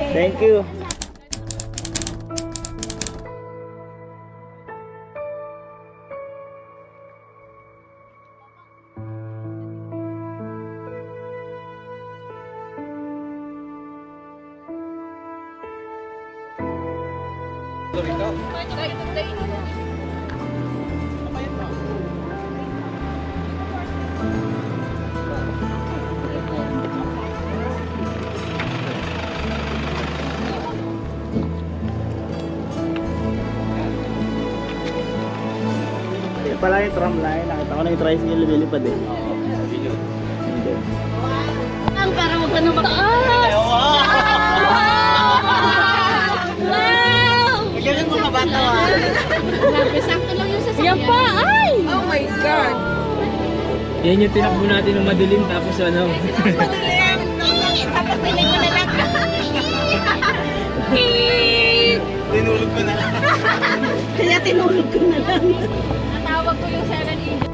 Thank you. Ito pala yung tram line. Nakita ko na yung tricycle lumilipad eh. Hindi. Ang para mo pa nung mataas! Wow! Ganyan mga bata wa. Grabe, sakto lang yung sasakyan. Yan pa! Ay! Oh my God! Yan yung tinakbo natin ng madilim tapos ano. Madilim! Tapos piling mo na lang. Tinulog ko na lang. Kaya tinulog ko na lang. Natawag ko yung 7 Angels.